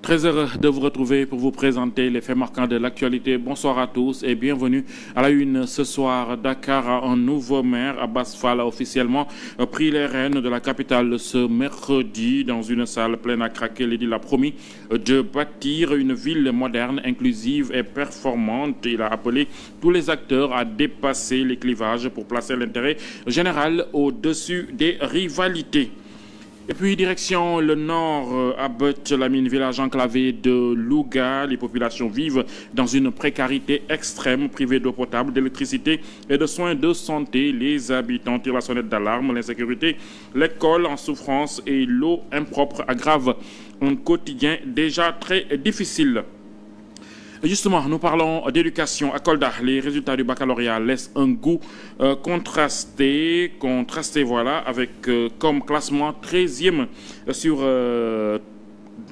Très heureux de vous retrouver pour vous présenter les faits marquants de l'actualité. Bonsoir à tous et bienvenue à la une ce soir. Dakar a un nouveau maire. Abass Fall a officiellement pris les rênes de la capitale ce mercredi dans une salle pleine à craquer. L'édile a promis de bâtir une ville moderne, inclusive et performante. Il a appelé tous les acteurs à dépasser les clivages pour placer l'intérêt général au-dessus des rivalités. Et puis, direction le nord, à But-Lamine, village enclavé de Louga. Les populations vivent dans une précarité extrême, privées d'eau potable, d'électricité et de soins de santé. Les habitants tirent la sonnette d'alarme. L'insécurité, l'école en souffrance et l'eau impropre aggravent un quotidien déjà très difficile. Justement, nous parlons d'éducation à Kolda. Les résultats du baccalauréat laissent un goût contrasté voilà, avec comme classement 13e sur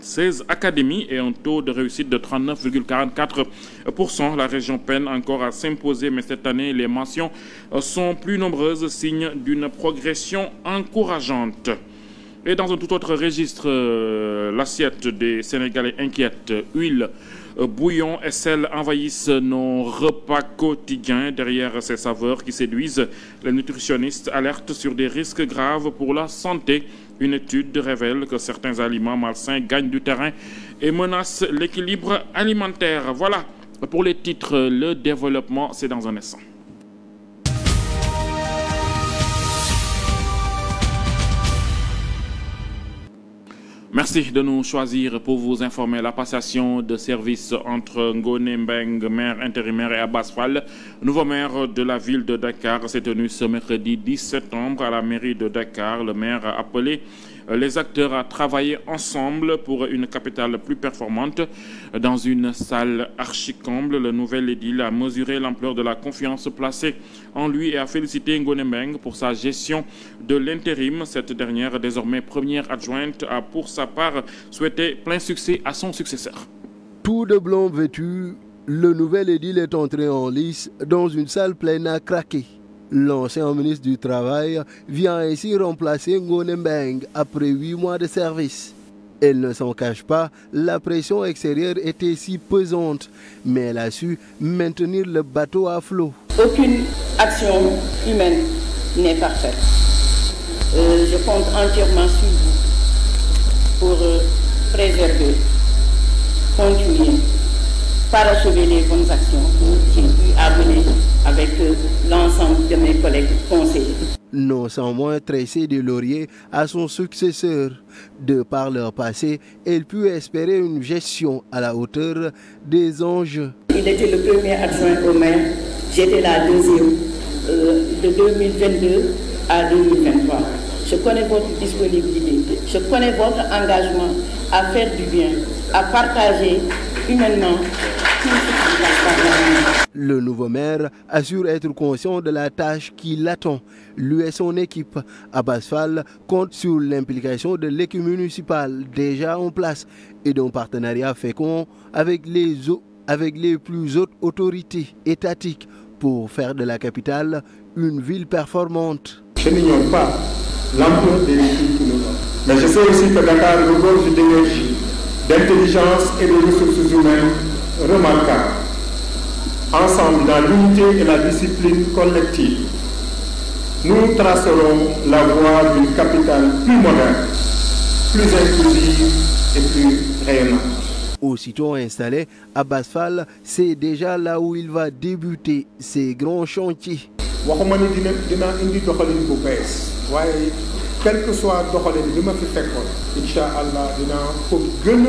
16 académies et un taux de réussite de 39,44%. La région peine encore à s'imposer, mais cette année, les mentions sont plus nombreuses, signe d'une progression encourageante. Et dans un tout autre registre, l'assiette des Sénégalais inquiète. Huile, bouillon et sel envahissent nos repas quotidiens. Derrière ces saveurs qui séduisent, les nutritionnistes alertent sur des risques graves pour la santé. Une étude révèle que certains aliments malsains gagnent du terrain et menacent l'équilibre alimentaire. Voilà pour les titres. Le développement, c'est dans un instant. Merci de nous choisir pour vous informer. La passation de service entre Ngone Mbeng, maire intérimaire, et Abass Fall, nouveau maire de la ville de Dakar, s'est tenue ce mercredi 10 septembre à la mairie de Dakar. Le maire a appelé les acteurs à travailler ensemble pour une capitale plus performante. Dans une salle archi-comble, le nouvel édile a mesuré l'ampleur de la confiance placée en lui et a félicité Ngone Mbeng pour sa gestion de l'intérim. Cette dernière, désormais première adjointe, a pour sa part souhaité plein succès à son successeur. Tout de blanc vêtu, le nouvel édile est entré en lice dans une salle pleine à craquer. L'ancien ministre du Travail vient ainsi remplacer Ngone Mbeng après 8 mois de service. Elle ne s'en cache pas, la pression extérieure était si pesante, mais elle a su maintenir le bateau à flot. Aucune action humaine n'est parfaite. Je compte entièrement sur vous pour préserver, continuer, parachever les bonnes actions que j'ai pu amener avec l'ensemble de mes collègues conseillers. Non sans moins tresser des lauriers à son successeur. De par leur passé, elle put espérer une gestion à la hauteur des enjeux. Il était le premier adjoint au maire, j'étais la deuxième de 2022 à 2023. Je connais votre disponibilité, je connais votre engagement à faire du bien, à partager humainement tout ce qui passe par la main. Le nouveau maire assure être conscient de la tâche qui l'attend. Lui et son équipe, Abass Fall, compte sur l'implication de l'équipe municipale déjà en place et d'un partenariat fécond avec les plus hautes autorités étatiques pour faire de la capitale une ville performante. Je n'ignore pas l'ampleur des défis que nous avons. Mais je sais aussi que Dakar regorge d'énergie, d'intelligence et de ressources humaines remarquables. Ensemble, dans l'unité et la discipline collective, nous tracerons la voie d'une capitale plus moderne, plus inclusive et plus rayonnante. Aussitôt installé, Abass Fall, c'est déjà là où il va débuter ses grands chantiers. Quel que soit doxalin bi ma fi fekkoon, Inch'Allah dinaa ko gën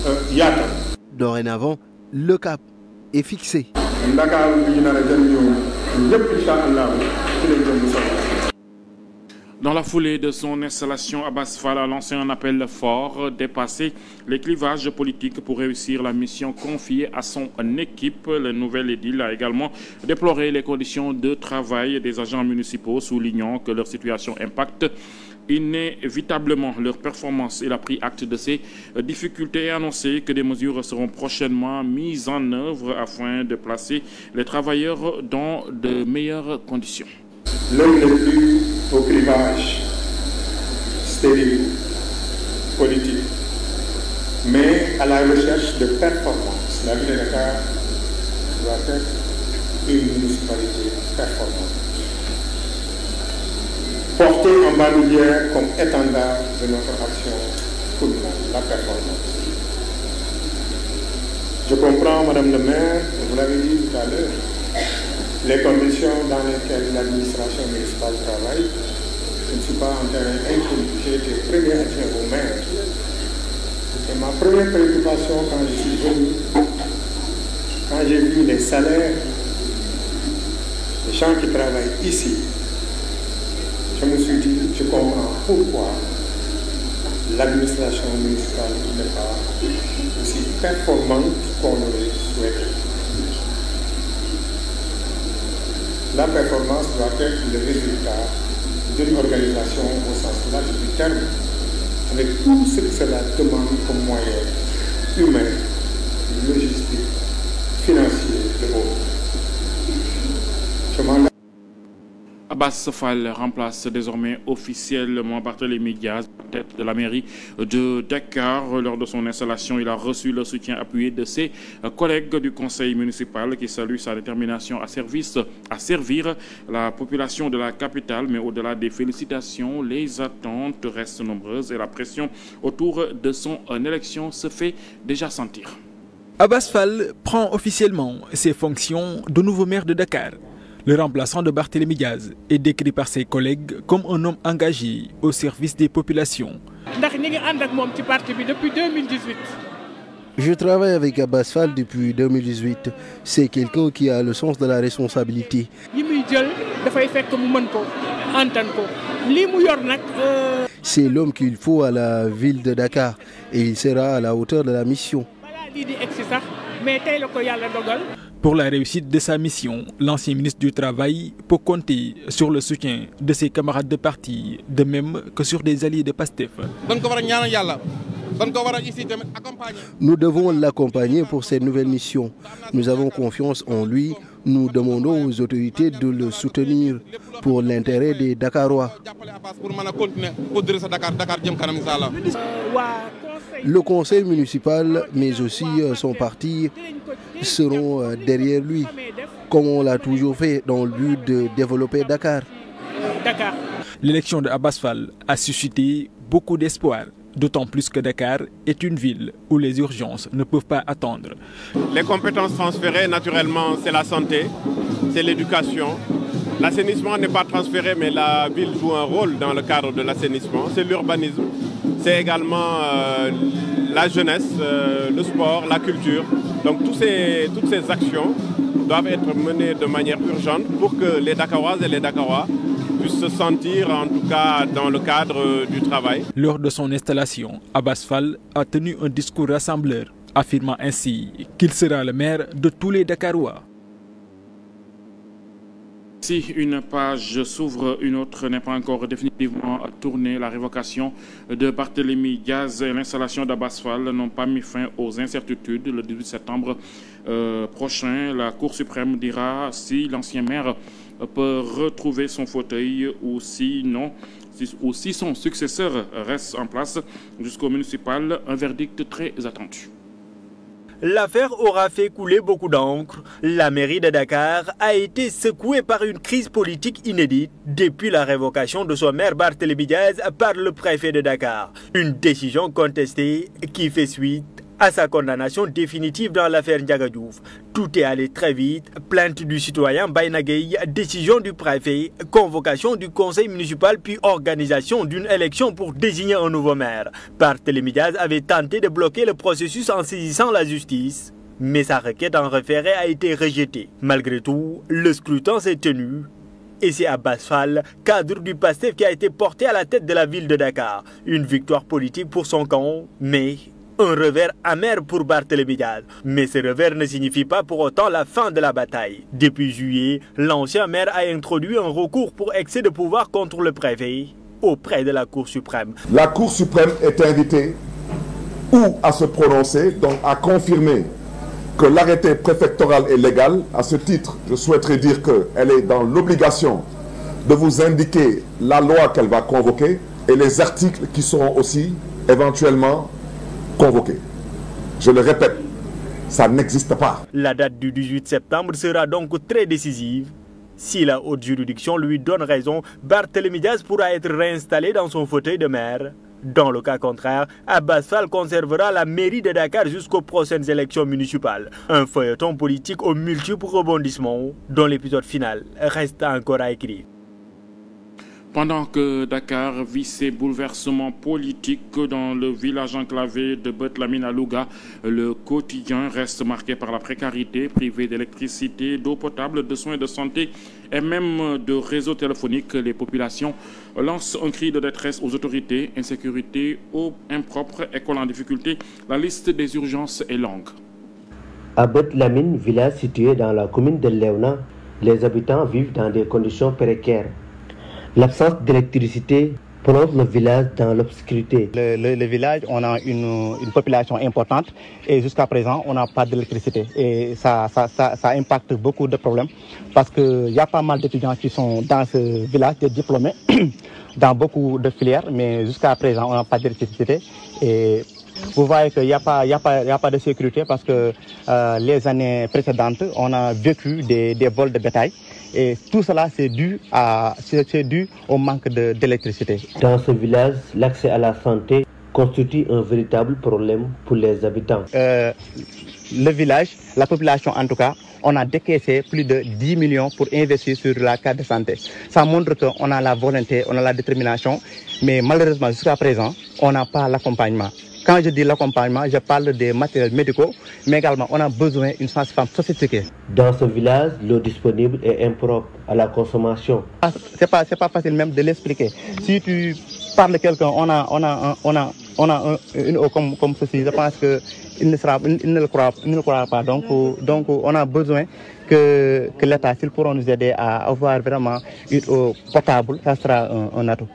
a yaatal. Dorénavant, le cap est fixé. Dakar bi ñu nar a jëriñoo ñëpp Inch'Allah ci lañ jëm bu soobee. Dans la foulée de son installation, Abass Fall a lancé un appel fort, dépasser les clivages politiques pour réussir la mission confiée à son équipe. Le nouvel édile a également déploré les conditions de travail des agents municipaux, soulignant que leur situation impacte inévitablement leur performance. Il a pris acte de ces difficultés et annoncé que des mesures seront prochainement mises en œuvre afin de placer les travailleurs dans de meilleures conditions. L'homme n'est plus au clivage stérile politique, mais est à la recherche de performance. La ville de Dakar doit être une municipalité performante, portée en bandoulière comme étendard de notre action communale, la performance. Je comprends, Madame le maire, vous l'avez dit tout à l'heure, les conditions dans lesquelles l'administration municipale travaille. Je ne suis pas en terrain inconnu, j'ai été premier adjoint au maire. Et ma première préoccupation quand je suis venu, quand j'ai vu les salaires des gens qui travaillent ici, je me suis dit, je comprends pourquoi l'administration municipale n'est pas aussi performante qu'on l'aurait souhaité. La performance doit être le résultat d'une organisation au sens large du terme, avec tout ce que cela demande comme moyens humains, logistiques, financiers, de autres. Abass Fall remplace désormais officiellement Barthélémy Diaz, tête de la mairie de Dakar. Lors de son installation, il a reçu le soutien appuyé de ses collègues du conseil municipal qui saluent sa détermination à servir la population de la capitale. Mais au-delà des félicitations, les attentes restent nombreuses et la pression autour de son élection se fait déjà sentir. Abass Fall prend officiellement ses fonctions de nouveau maire de Dakar. Le remplaçant de Barthélémy Diaz est décrit par ses collègues comme un homme engagé au service des populations. Je travaille avec Abass Fall depuis 2018. C'est quelqu'un qui a le sens de la responsabilité. C'est l'homme qu'il faut à la ville de Dakar et il sera à la hauteur de la mission. Pour la réussite de sa mission, l'ancien ministre du Travail peut compter sur le soutien de ses camarades de parti, de même que sur des alliés de PASTEF. Nous devons l'accompagner pour cette nouvelle mission. Nous avons confiance en lui. Nous demandons aux autorités de le soutenir pour l'intérêt des Dakarois. Le conseil municipal, mais aussi son parti, seront derrière lui, comme on l'a toujours fait dans le but de développer Dakar. L'élection de Abass Fall a suscité beaucoup d'espoir, d'autant plus que Dakar est une ville où les urgences ne peuvent pas attendre. Les compétences transférées, naturellement, c'est la santé, c'est l'éducation. L'assainissement n'est pas transféré, mais la ville joue un rôle dans le cadre de l'assainissement. C'est l'urbanisme, c'est également la jeunesse, le sport, la culture. Donc toutes ces actions doivent être menées de manière urgente pour que les Dakaroises et les Dakarois puissent se sentir, en tout cas dans le cadre du travail. Lors de son installation, Abass Fall a tenu un discours rassembleur, affirmant ainsi qu'il sera le maire de tous les Dakarois. Si une page s'ouvre, une autre n'est pas encore définitivement tournée. La révocation de Barthélémy Diaz et l'installation d'Abass Fall n'ont pas mis fin aux incertitudes. Le 18 septembre prochain, la Cour suprême dira si l'ancien maire peut retrouver son fauteuil ou si son successeur reste en place. Jusqu'au municipal, un verdict très attendu. L'affaire aura fait couler beaucoup d'encre. La mairie de Dakar a été secouée par une crise politique inédite depuis la révocation de son maire Barthélémy Diaz par le préfet de Dakar. Une décision contestée qui fait suite à sa condamnation définitive dans l'affaire Ndiaga Diouf. Tout est allé très vite. Plainte du citoyen Bayna Gueye, décision du préfet, convocation du conseil municipal puis organisation d'une élection pour désigner un nouveau maire. Barthélémy Diaz avait tenté de bloquer le processus en saisissant la justice, mais sa requête en référé a été rejetée. Malgré tout, le scrutin s'est tenu. Et c'est Abass Fall, cadre du PASTEF, qui a été porté à la tête de la ville de Dakar. Une victoire politique pour son camp, mais un revers amer pour Barthélémy Diaz. Mais ce revers ne signifie pas pour autant la fin de la bataille. Depuis juillet, l'ancien maire a introduit un recours pour excès de pouvoir contre le préfet auprès de la Cour suprême. La Cour suprême est invitée ou à se prononcer, donc à confirmer que l'arrêté préfectoral est légal. À ce titre, je souhaiterais dire qu'elle est dans l'obligation de vous indiquer la loi qu'elle va convoquer et les articles qui seront aussi éventuellement convoqués. Je le répète, ça n'existe pas. La date du 18 septembre sera donc très décisive. Si la haute juridiction lui donne raison, Barthélémy Diaz pourra être réinstallé dans son fauteuil de maire. Dans le cas contraire, Abass Fall conservera la mairie de Dakar jusqu'aux prochaines élections municipales. Un feuilleton politique aux multiples rebondissements dont l'épisode final reste encore à écrire. Pendant que Dakar vit ses bouleversements politiques dans le village enclavé de Bet-Lamine à Louga, le quotidien reste marqué par la précarité, privé d'électricité, d'eau potable, de soins de santé et même de réseaux téléphoniques. Les populations lancent un cri de détresse aux autorités, insécurité, eau impropre, écoles en difficulté. La liste des urgences est longue. À Bet-Lamine, village situé dans la commune de Léona, les habitants vivent dans des conditions précaires. L'absence d'électricité plonge le village dans l'obscurité. Le village, on a une population importante et jusqu'à présent, on n'a pas d'électricité. Et ça impacte beaucoup de problèmes parce qu'il y a pas mal d'étudiants qui sont dans ce village, des diplômés, dans beaucoup de filières, mais jusqu'à présent, on n'a pas d'électricité. Et vous voyez qu'il n'y a pas de sécurité parce que les années précédentes, on a vécu des vols de bétail. Et tout cela, c'est dû au manque d'électricité. Dans ce village, l'accès à la santé constitue un véritable problème pour les habitants. Le village, la population en tout cas, on a décaissé plus de 10 millions pour investir sur la carte de santé. Ça montre qu'on a la volonté, on a la détermination, mais malheureusement, jusqu'à présent, on n'a pas l'accompagnement. Quand je dis l'accompagnement, je parle des matériels médicaux, mais également on a besoin d'une sage-femme sophistiquée. Dans ce village, l'eau disponible est impropre à la consommation. C'est pas facile même de l'expliquer. Si tu parles de quelqu'un, on a une eau comme ceci, je pense qu'il ne le croira pas. Donc on a besoin que l'État, s'ils pourront nous aider à avoir vraiment une eau potable, ça sera un atout.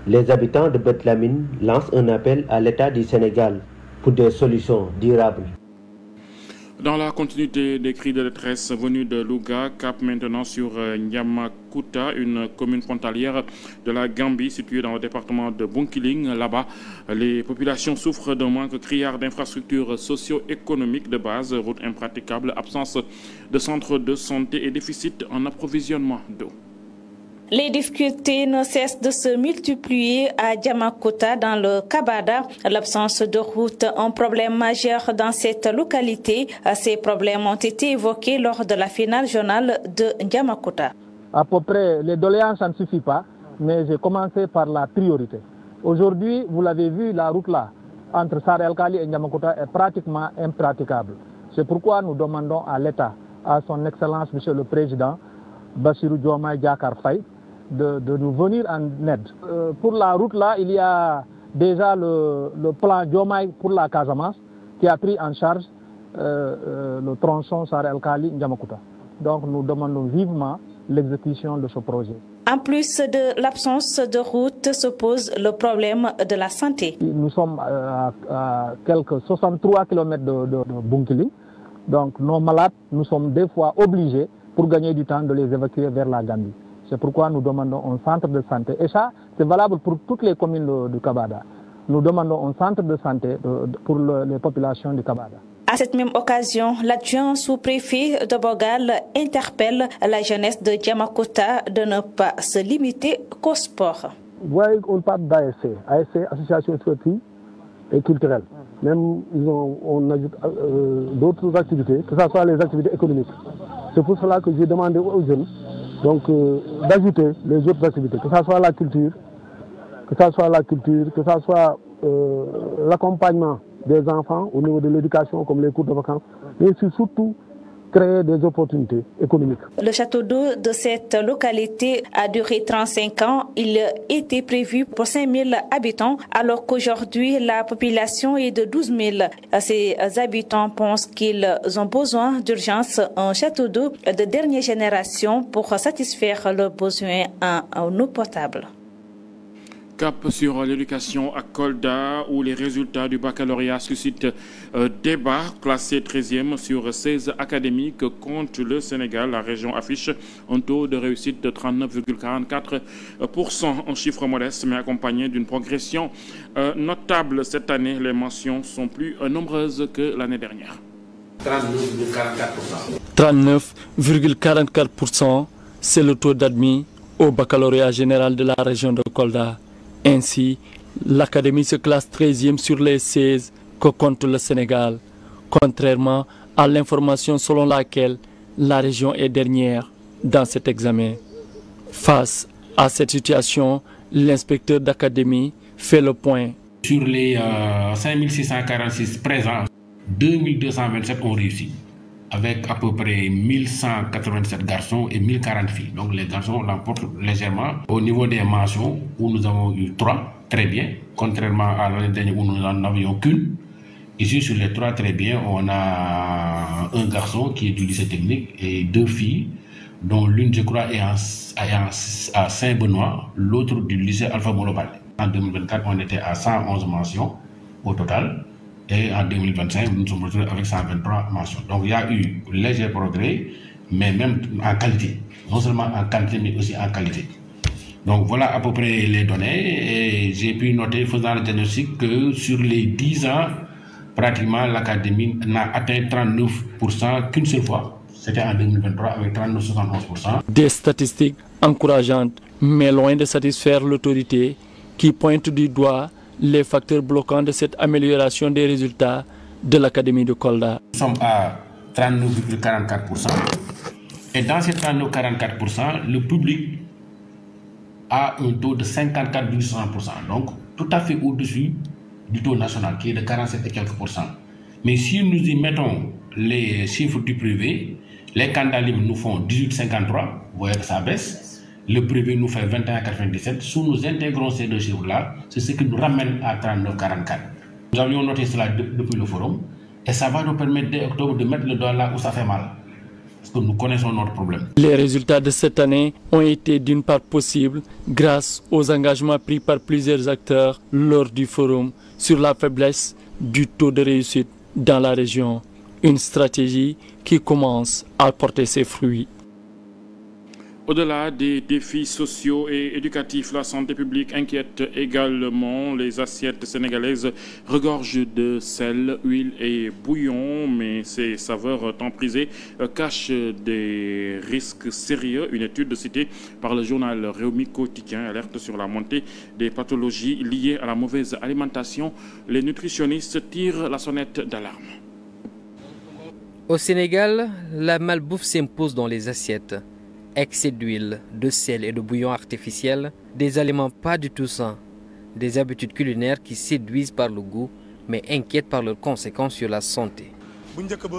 Les habitants de Bet-Lamine lancent un appel à l'État du Sénégal pour des solutions durables. Dans la continuité des cris de détresse venus de Louga, cap maintenant sur Niamakuta, une commune frontalière de la Gambie située dans le département de Bunkiling. Là-bas, les populations souffrent d'un manque criard d'infrastructures socio-économiques de base, routes impraticables, absence de centres de santé et déficit en approvisionnement d'eau. Les difficultés ne cessent de se multiplier à Niamakuta dans le Kabada. L'absence de route, un problème majeur dans cette localité. Ces problèmes ont été évoqués lors de la finale journal de Niamakuta. À peu près, les doléances, ça ne suffit pas, mais j'ai commencé par la priorité. Aujourd'hui, vous l'avez vu, la route là, entre Sare El Kali et Niamakuta est pratiquement impraticable. C'est pourquoi nous demandons à l'État, à son Excellence, Monsieur le Président, Bassirou Diomaye Diakhar Faye, de nous venir en aide. Pour la route là, il y a déjà le plan Diomaye pour la Casamance qui a pris en charge le tronçon Sare El Kali Niamakuta. Donc nous demandons vivement l'exécution de ce projet. En plus de l'absence de route, se pose le problème de la santé. Nous sommes à quelques 63 km de Bunkiling. Donc nos malades, nous sommes des fois obligés, pour gagner du temps, de les évacuer vers la Gambie. C'est pourquoi nous demandons un centre de santé. Et ça, c'est valable pour toutes les communes du Kabada. Nous demandons un centre de santé pour les populations du Kabada. À cette même occasion, l'adjoint sous-préfet de Bogal interpelle la jeunesse de Niamakuta de ne pas se limiter qu'au sport. Vous voyez, on parle d'ASC, Association sportive et culturelle. Même on ajoute d'autres activités, que ce soit les activités économiques. C'est pour cela que j'ai demandé aux jeunes d'ajouter les autres activités, que ce soit la culture, que ce soit l'accompagnement des enfants au niveau de l'éducation, comme les cours de vacances, mais surtout créer des opportunités économiques. Le château d'eau de cette localité a duré 35 ans. Il était prévu pour 5 000 habitants, alors qu'aujourd'hui, la population est de 12 000. Ces habitants pensent qu'ils ont besoin d'urgence un château d'eau de dernière génération pour satisfaire leurs besoins en eau potable. Cap sur l'éducation à Kolda, où les résultats du baccalauréat suscitent débat. Classé 13e sur 16 académiques contre le Sénégal, la région affiche un taux de réussite de 39,44%. Un chiffre modeste mais accompagné d'une progression notable. Cette année, les mentions sont plus nombreuses que l'année dernière. 39,44%, c'est le taux d'admis au baccalauréat général de la région de Kolda. Ainsi, l'académie se classe 13e sur les 16 que compte le Sénégal, contrairement à l'information selon laquelle la région est dernière dans cet examen. Face à cette situation, l'inspecteur d'académie fait le point. Sur les 5646 présents, 2227 ont réussi, avec à peu près 1187 garçons et 1040 filles. Donc les garçons l'emportent légèrement. Au niveau des mentions, où nous avons eu 3, très bien, contrairement à l'année dernière où nous n'en avions qu'une. Ici, sur les 3, très bien, on a un garçon qui est du lycée technique et 2 filles, dont l'une, je crois, est à Saint-Benoît, l'autre du lycée Alpha Molopal. En 2024, on était à 111 mentions au total. Et en 2025, nous nous sommes retrouvés avec 123 mentions. Donc il y a eu un léger progrès, mais même en qualité. Non seulement en quantité, mais aussi en qualité. Donc voilà à peu près les données. Et j'ai pu noter, faisant le diagnostic, que sur les 10 ans, pratiquement l'académie n'a atteint 39% qu'une seule fois. C'était en 2023 avec 39,71%. Des statistiques encourageantes, mais loin de satisfaire l'autorité qui pointe du doigt les facteurs bloquants de cette amélioration des résultats de l'Académie de Kolda. Nous sommes à 39,44%. Et dans ces 39,44%, le public a un taux de 54,60%. Donc, tout à fait au-dessus du taux national, qui est de 47 et quelques %. Mais si nous y mettons les chiffres du privé, les candidats libres nous font 18,53, vous voyez que ça baisse. Le privé nous fait 21,97. Si nous intégrons ces deux chiffres-là, c'est ce qui nous ramène à 39,44. Nous avions noté cela depuis le forum et ça va nous permettre dès octobre de mettre le doigt là où ça fait mal. Parce que nous connaissons notre problème. Les résultats de cette année ont été d'une part possibles grâce aux engagements pris par plusieurs acteurs lors du forum sur la faiblesse du taux de réussite dans la région. Une stratégie qui commence à porter ses fruits. Au-delà des défis sociaux et éducatifs, la santé publique inquiète également. Les assiettes sénégalaises regorgent de sel, huile et bouillon, mais ces saveurs tant prisées cachent des risques sérieux. Une étude citée par le journal Réumi Quotidien alerte sur la montée des pathologies liées à la mauvaise alimentation. Les nutritionnistes tirent la sonnette d'alarme. Au Sénégal, la malbouffe s'impose dans les assiettes. Excès d'huile, de sel et de bouillon artificiel, des aliments pas du tout sains, des habitudes culinaires qui séduisent par le goût mais inquiètent par leurs conséquences sur la santé.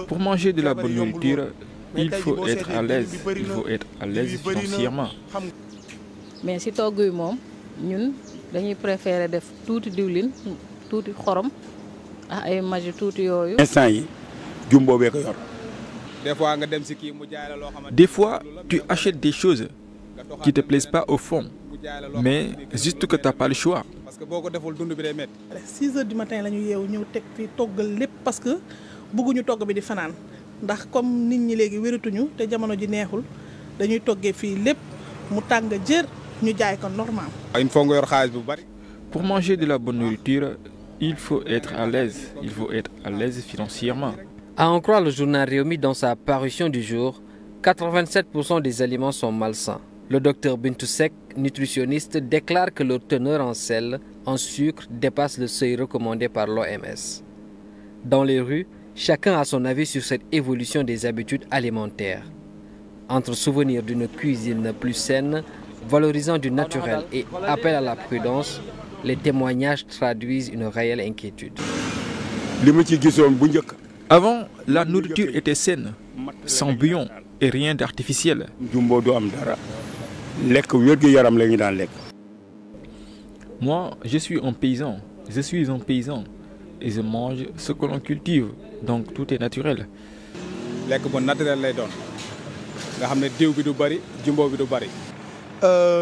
Pour manger de la bonne nourriture, il faut être à l'aise. Il faut être à l'aise financièrement. Mais si togg yi moom ñun dañuy préférer def tuuti diwlin, tuuti xorom ak ay maji tuuti yooyu. Instant yi jumbo bee ko yor. Des fois, tu achètes des choses qui ne te plaisent pas au fond, mais juste que tu n'as pas le choix. 6 heures du matin la ñu yeewu ñëw teg fii toggal lépp parce que bëgguñu togg bi di fanaan ndax comme nit ñi léegi wératuñu te jamono ji neexul dañuy toggee fii lépp mu tàng jër ñu jaay ko normal. Pour manger de la bonne nourriture, il faut être à l'aise. Il faut être à l'aise financièrement. À en croire le journal Réumi dans sa parution du jour, 87% des aliments sont malsains. Le docteur Bintou Seck, nutritionniste, déclare que leur teneur en sel, en sucre, dépasse le seuil recommandé par l'OMS. Dans les rues, chacun a son avis sur cette évolution des habitudes alimentaires. Entre souvenir d'une cuisine plus saine, valorisant du naturel et appel à la prudence, les témoignages traduisent une réelle inquiétude. Avant, la nourriture était saine, sans bouillon et rien d'artificiel. Moi, je suis un paysan. Et je mange ce que l'on cultive, donc tout est naturel.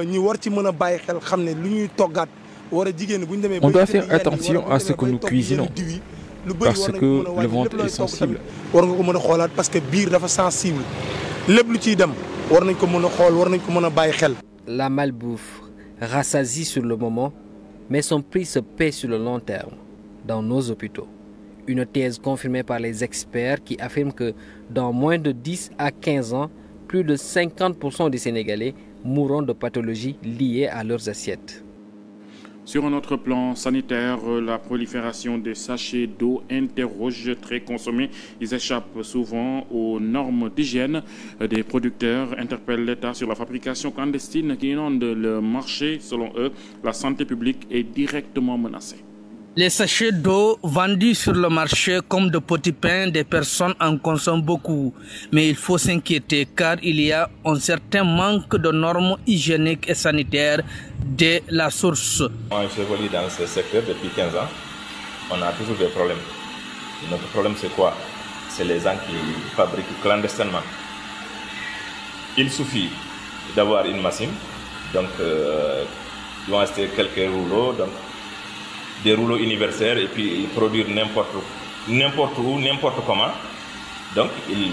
ñu war ci mën a bàyyi xel xam ne lu ñuy toggaat On doit faire attention à ce que nous cuisinons, parce que le ventre est sensible. La malbouffe rassasie sur le moment, mais son prix se paie sur le long terme dans nos hôpitaux. Une thèse confirmée par les experts qui affirment que dans moins de 10 à 15 ans, plus de 50% des Sénégalais mourront de pathologies liées à leurs assiettes. Sur un autre plan sanitaire, la prolifération des sachets d'eau interroge très consommés. Ils échappent souvent aux normes d'hygiène. Des producteurs interpellent l'État sur la fabrication clandestine qui inonde le marché. Selon eux, la santé publique est directement menacée. Les sachets d'eau vendus sur le marché comme de petits pains, des personnes en consomment beaucoup. Mais il faut s'inquiéter car il y a un certain manque de normes hygiéniques et sanitaires dès la source. Moi, j'évolue dans ce secteur depuis 15 ans. On a toujours des problèmes. Notre problème, c'est quoi? C'est les gens qui fabriquent clandestinement. Il suffit d'avoir une machine. Donc, il vont rester quelques rouleaux. Donc, des rouleaux universels et puis ils produisent n'importe où, n'importe comment. Donc ils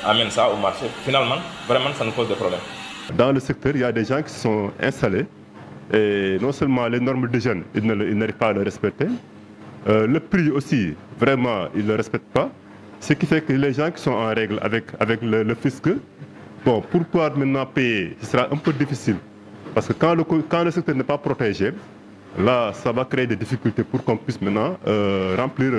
amènent ça au marché. Finalement, vraiment, ça nous pose des problèmes. Dans le secteur, il y a des gens qui sont installés et non seulement les normes d'hygiène, ils n'arrivent pas à le respecter. Le prix aussi, vraiment, ils ne le respectent pas. Ce qui fait que les gens qui sont en règle avec le fisc, bon, pour pouvoir maintenant payer, ce sera un peu difficile. Parce que quand le secteur n'est pas protégé, là, ça va créer des difficultés pour qu'on puisse maintenant remplir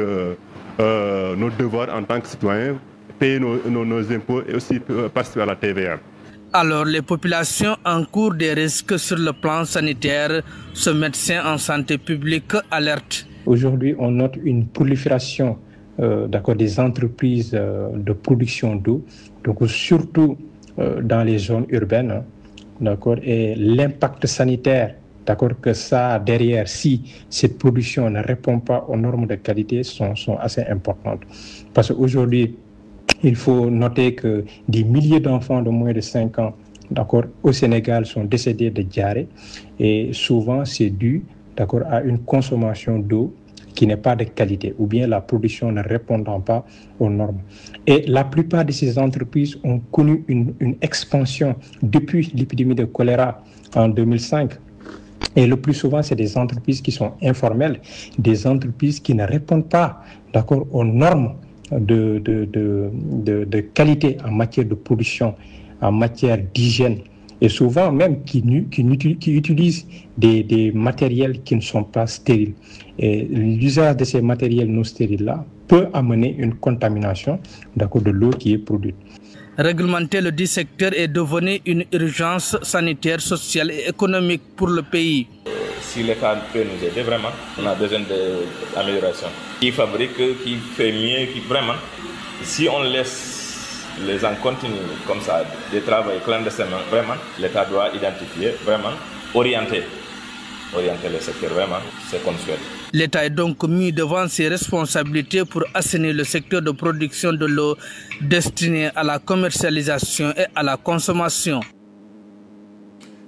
nos devoirs en tant que citoyens, payer nos impôts et aussi participer à la TVA. Alors, les populations encourent des risques sur le plan sanitaire. Ce médecin en santé publique alerte. Aujourd'hui, on note une prolifération des entreprises de production d'eau, donc surtout dans les zones urbaines, et l'impact sanitaire que ça derrière, si cette production ne répond pas aux normes de qualité, sont assez importantes. Parce qu'aujourd'hui, il faut noter que des milliers d'enfants de moins de 5 ans au Sénégal sont décédés de diarrhée et souvent c'est dû à une consommation d'eau qui n'est pas de qualité ou bien la production ne répondant pas aux normes. Et la plupart de ces entreprises ont connu une expansion depuis l'épidémie de choléra en 2005. Et le plus souvent, c'est des entreprises qui sont informelles, des entreprises qui ne répondent pas aux normes de qualité en matière de production, en matière d'hygiène, et souvent même qui utilisent des matériels qui ne sont pas stériles. Et l'usage de ces matériels non stériles-là peut amener une contamination de l'eau qui est produite. Réglementer le dit secteur est devenu une urgence sanitaire, sociale et économique pour le pays. Si l'État peut nous aider, vraiment, on a besoin d'amélioration. Qui fabrique, qui fait mieux, qui vraiment. Si on laisse les gens continuer comme ça, de travailler clandestinement, vraiment, l'État doit identifier, vraiment, orienter le secteur, vraiment, c'est qu'on souhaite. L'État est donc mis devant ses responsabilités pour assainir le secteur de production de l'eau destiné à la commercialisation et à la consommation.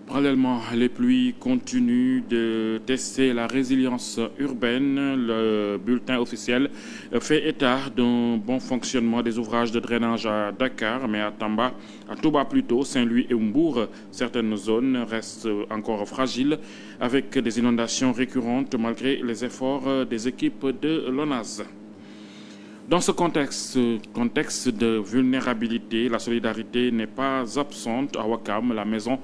Parallèlement, les pluies continuent de tester la résilience urbaine. Le bulletin officiel fait état d'un bon fonctionnement des ouvrages de drainage à Dakar, mais à Tamba, à Touba plutôt, Saint-Louis et Mbour, certaines zones restent encore fragiles avec des inondations récurrentes malgré les efforts des équipes de l'ONAS. Dans ce contexte de vulnérabilité, la solidarité n'est pas absente à Ouakam. La Maison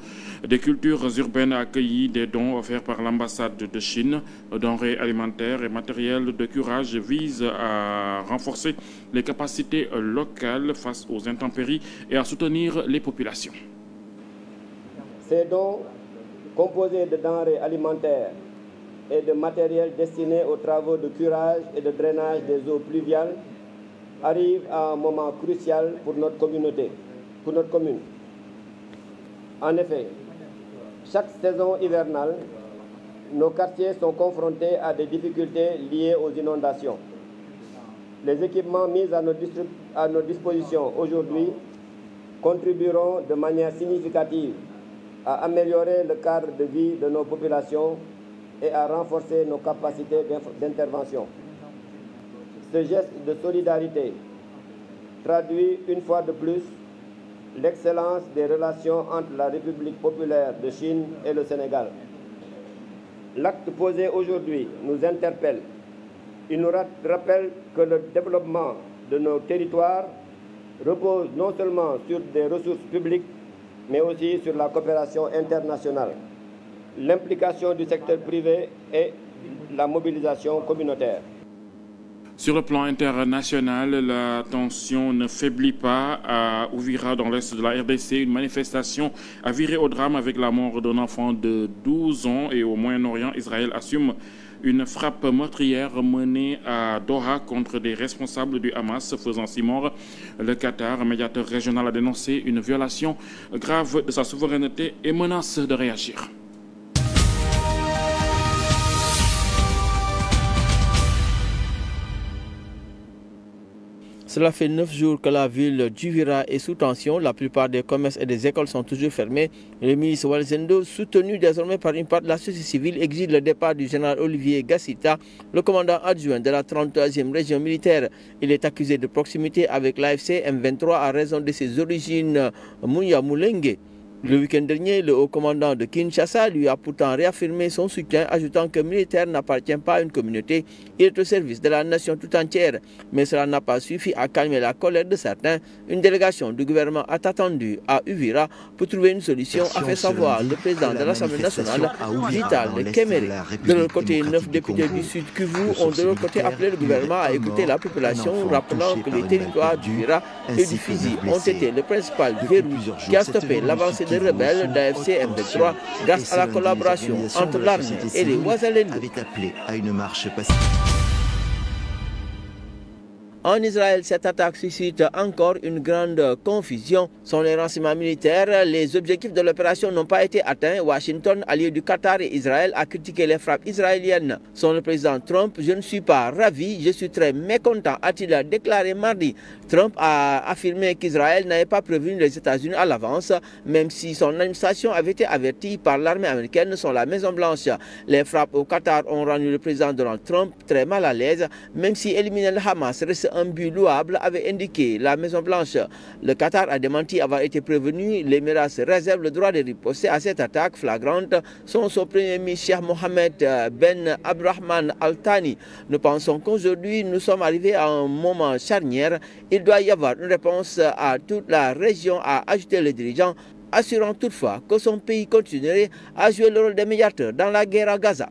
des cultures urbaines a accueilli des dons offerts par l'ambassade de Chine. Denrées alimentaires et matériel de curage visent à renforcer les capacités locales face aux intempéries et à soutenir les populations. Ces dons, composés de denrées alimentaires et de matériel destiné aux travaux de curage et de drainage des eaux pluviales, arrive à un moment crucial pour notre communauté, pour notre commune. En effet, chaque saison hivernale, nos quartiers sont confrontés à des difficultés liées aux inondations. Les équipements mis à nos dispositions aujourd'hui contribueront de manière significative à améliorer le cadre de vie de nos populations et à renforcer nos capacités d'intervention. Ce geste de solidarité traduit une fois de plus l'excellence des relations entre la République populaire de Chine et le Sénégal. L'acte posé aujourd'hui nous interpelle. Il nous rappelle que le développement de nos territoires repose non seulement sur des ressources publiques, mais aussi sur la coopération internationale, l'implication du secteur privé et la mobilisation communautaire. Sur le plan international, la tension ne faiblit pas. À Uvira, dans l'est de la RDC, une manifestation a viré au drame avec la mort d'un enfant de 12 ans. Et au Moyen-Orient, Israël assume une frappe meurtrière menée à Doha contre des responsables du Hamas, faisant 6 morts. Le Qatar, médiateur régional, a dénoncé une violation grave de sa souveraineté et menace de réagir. Cela fait 9 jours que la ville d'Uvira est sous tension. La plupart des commerces et des écoles sont toujours fermés. Le ministre Walzendo, soutenu désormais par une part de la société civile, exige le départ du général Olivier Gassita, le commandant adjoint de la 33e région militaire. Il est accusé de proximité avec l'AFC M23 à raison de ses origines Mouya Moulengue. Le week-end dernier, le haut commandant de Kinshasa lui a pourtant réaffirmé son soutien, ajoutant que le militaire n'appartient pas à une communauté, il est au service de la nation tout entière. Mais cela n'a pas suffi à calmer la colère de certains. Une délégation du gouvernement a attendu à Uvira pour trouver une solution, a fait savoir le président de l'Assemblée nationale, Vital Kemere. De l'autre côté, 9 députés du Sud Kivu ont de l'autre côté appelé le gouvernement à écouter la population, rappelant que les territoires d'Uvira et du Fizi ont été le principal verrou qui a stoppé l'avancée des rebelles d'AFC M23 grâce à la collaboration entre l'armée et les Ouazalendou. Avait appelé à une marche pacifique. En Israël, cette attaque suscite encore une grande confusion. Selon les renseignements militaires, les objectifs de l'opération n'ont pas été atteints. Washington, allié du Qatar et Israël, a critiqué les frappes israéliennes. Selon le président Trump, je ne suis pas ravi, je suis très mécontent, a-t-il déclaré mardi. Trump a affirmé qu'Israël n'avait pas prévenu les États-Unis à l'avance, même si son administration avait été avertie par l'armée américaine sur la Maison-Blanche. Les frappes au Qatar ont rendu le président Donald Trump très mal à l'aise, même si éliminer le Hamas reste un but louable, avait indiqué la Maison-Blanche. Le Qatar a démenti avoir été prévenu. L'Émirat se réserve le droit de riposter à cette attaque flagrante, selon son premier ministre Cheikh Mohammed Ben Abdurrahman Al Thani. Nous pensons qu'aujourd'hui, nous sommes arrivés à un moment charnière. Il doit y avoir une réponse à toute la région, a ajouté le dirigeant, assurant toutefois que son pays continuerait à jouer le rôle de médiateur dans la guerre à Gaza.